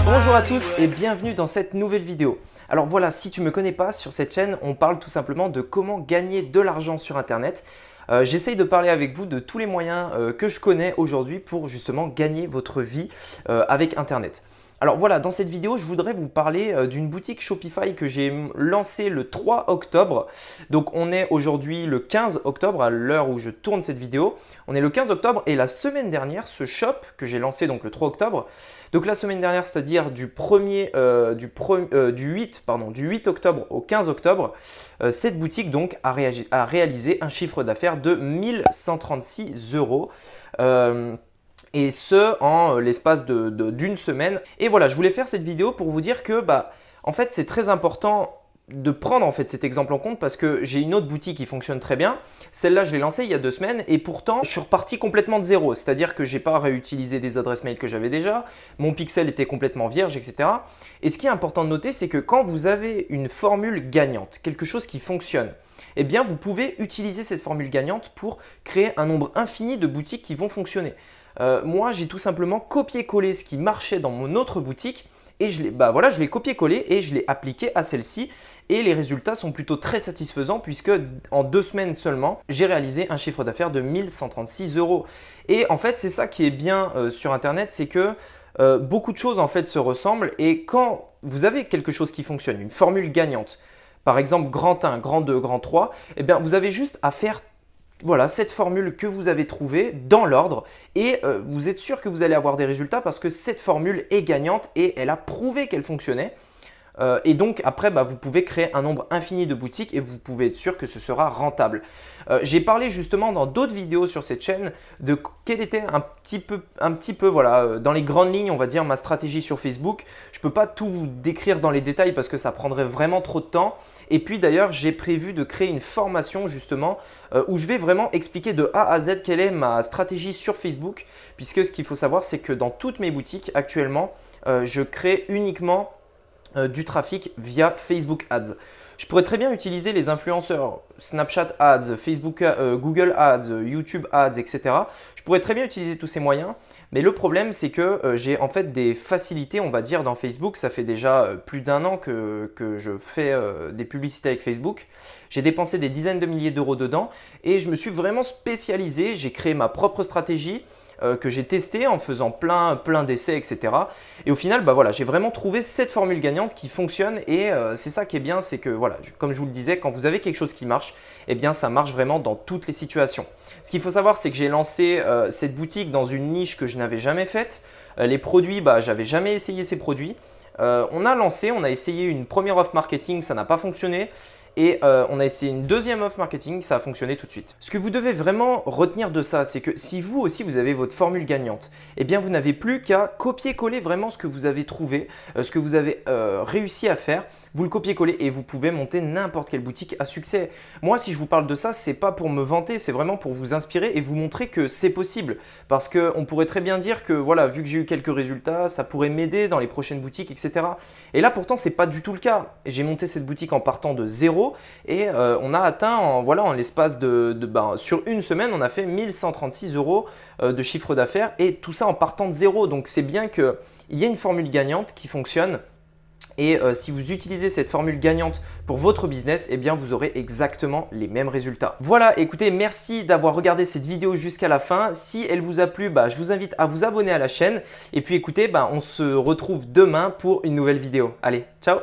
Bonjour à tous et bienvenue dans cette nouvelle vidéo. Alors voilà, si tu ne me connais pas, sur cette chaîne, on parle tout simplement de comment gagner de l'argent sur Internet. J'essaye de parler avec vous de tous les moyens que je connais aujourd'hui pour justement gagner votre vie avec Internet. Alors voilà, dans cette vidéo, je voudrais vous parler d'une boutique Shopify que j'ai lancée le 3 octobre. Donc on est aujourd'hui le 15 octobre à l'heure où je tourne cette vidéo. On est le 15 octobre et la semaine dernière, ce shop que j'ai lancé donc le 3 octobre, donc la semaine dernière, c'est-à-dire du 8 octobre au 15 octobre, cette boutique donc a réalisé un chiffre d'affaires de 1136 euros. Et ce, en l'espace d'une semaine. Et voilà, je voulais faire cette vidéo pour vous dire que en fait, c'est très important de prendre en fait cet exemple en compte parce que j'ai une autre boutique qui fonctionne très bien. Celle-là, je l'ai lancée il y a 2 semaines et pourtant, je suis reparti complètement de zéro. C'est-à-dire que je n'ai pas réutilisé des adresses mail que j'avais déjà. Mon pixel était complètement vierge, etc. Et ce qui est important de noter, c'est que quand vous avez une formule gagnante, quelque chose qui fonctionne, eh bien, vous pouvez utiliser cette formule gagnante pour créer un nombre infini de boutiques qui vont fonctionner. Moi, j'ai tout simplement copié-collé ce qui marchait dans mon autre boutique et je l'ai copié-collé et je l'ai appliqué à celle-ci. Et les résultats sont plutôt très satisfaisants puisque en 2 semaines seulement, j'ai réalisé un chiffre d'affaires de 1136 euros. Et en fait, c'est ça qui est bien sur Internet, c'est que beaucoup de choses en fait se ressemblent. Et quand vous avez quelque chose qui fonctionne, une formule gagnante, par exemple grand 1, grand 2, grand 3, eh bien, vous avez juste à faire cette formule que vous avez trouvée dans l'ordre et vous êtes sûr que vous allez avoir des résultats parce que cette formule est gagnante et elle a prouvé qu'elle fonctionnait. Et donc après, vous pouvez créer un nombre infini de boutiques et vous pouvez être sûr que ce sera rentable. J'ai parlé justement dans d'autres vidéos sur cette chaîne de quelle était un petit peu dans les grandes lignes, on va dire, ma stratégie sur Facebook. Je ne peux pas tout vous décrire dans les détails parce que ça prendrait vraiment trop de temps. Et puis d'ailleurs, j'ai prévu de créer une formation justement où je vais vraiment expliquer de A à Z quelle est ma stratégie sur Facebook. Puisque ce qu'il faut savoir, c'est que dans toutes mes boutiques actuellement, je crée uniquement du trafic via Facebook Ads. Je pourrais très bien utiliser les influenceurs Snapchat Ads, Facebook, Google Ads, YouTube Ads, etc. Je pourrais très bien utiliser tous ces moyens, mais le problème c'est que j'ai en fait des facilités, on va dire, dans Facebook. Ça fait déjà plus d'1 an que je fais des publicités avec Facebook. J'ai dépensé des dizaines de milliers d'euros dedans et je me suis vraiment spécialisé. J'ai créé ma propre stratégie que j'ai testé en faisant plein d'essais, etc. Et au final, j'ai vraiment trouvé cette formule gagnante qui fonctionne et c'est ça qui est bien, c'est que comme je vous le disais, quand vous avez quelque chose qui marche, eh bien ça marche vraiment dans toutes les situations. Ce qu'il faut savoir, c'est que j'ai lancé cette boutique dans une niche que je n'avais jamais faite. Les produits, j'avais jamais essayé ces produits. On a essayé une première offre marketing, ça n'a pas fonctionné. Et on a essayé une deuxième offre marketing, ça a fonctionné tout de suite. Ce que vous devez vraiment retenir de ça, c'est que si vous aussi vous avez votre formule gagnante, eh bien vous n'avez plus qu'à copier-coller vraiment ce que vous avez trouvé, ce que vous avez réussi à faire. Vous le copiez-collez et vous pouvez monter n'importe quelle boutique à succès. Moi, si je vous parle de ça, c'est pas pour me vanter, c'est vraiment pour vous inspirer et vous montrer que c'est possible. Parce qu'on pourrait très bien dire que vu que j'ai eu quelques résultats, ça pourrait m'aider dans les prochaines boutiques, etc. Et là, pourtant, c'est pas du tout le cas. J'ai monté cette boutique en partant de zéro et on a atteint en l'espace sur une semaine, on a fait 1136 euros de chiffre d'affaires et tout ça en partant de zéro. Donc, c'est bien qu'il y ait une formule gagnante qui fonctionne. Et si vous utilisez cette formule gagnante pour votre business, eh bien vous aurez exactement les mêmes résultats. Voilà, écoutez, merci d'avoir regardé cette vidéo jusqu'à la fin. Si elle vous a plu, je vous invite à vous abonner à la chaîne. Et puis écoutez, on se retrouve demain pour une nouvelle vidéo. Allez, ciao!